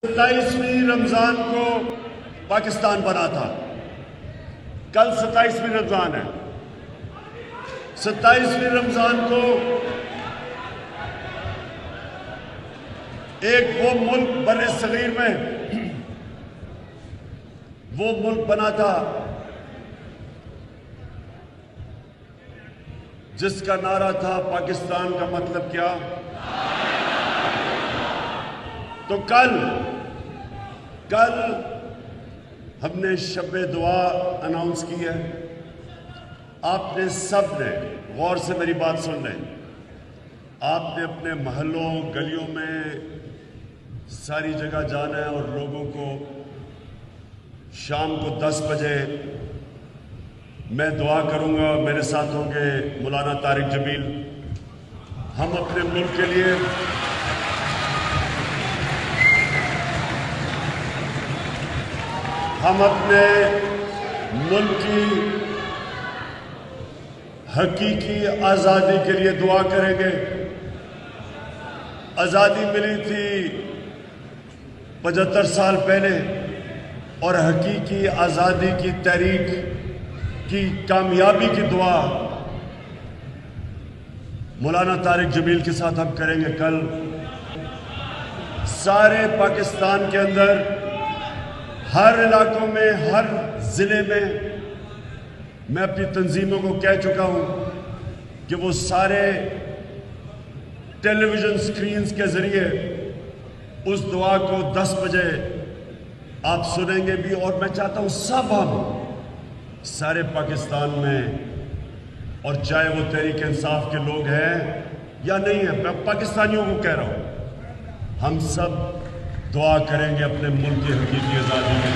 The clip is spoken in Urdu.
27ویں رمضان کو پاکستان بنا تھا۔ کل 27ویں رمضان ہے۔ 27ویں رمضان کو ایک وہ ملک بر صغیر میں وہ ملک بنا تھا جس کا نعرہ تھا پاکستان کا مطلب کیا؟ تو کل ہم نے شب دعا اناؤنس کی ہے۔ آپ نے سب نے غور سے میری بات سن لیں۔ آپ نے اپنے محلوں گلیوں میں ساری جگہ جانا ہے اور لوگوں کو شام کو 10 بجے میں دعا کروں گا، میرے ساتھ ہوں گے مولانا طارق جمیل۔ ہم اپنے ملک کے لیے ہم اپنے ملک کی حقیقی آزادی کے لیے دعا کریں گے۔ آزادی ملی تھی 75 سال پہلے اور حقیقی آزادی کی تحریک کی کامیابی کی دعا مولانا طارق جمیل کے ساتھ ہم کریں گے۔ کل سارے پاکستان کے اندر ہر علاقوں میں، ہر ضلع میں اپنی تنظیموں کو کہہ چکا ہوں کہ وہ سارے ٹیلی ویژن سکرینز کے ذریعے اس دعا کو 10 بجے آپ سنیں گے بھی، اور میں چاہتا ہوں سب ہم سارے پاکستان میں، اور چاہے وہ تحریک انصاف کے لوگ ہیں یا نہیں ہیں، میں پاکستانیوں کو کہہ رہا ہوں، ہم سب دعا کریں گے اپنے ملک کی حقیقی آزادی کے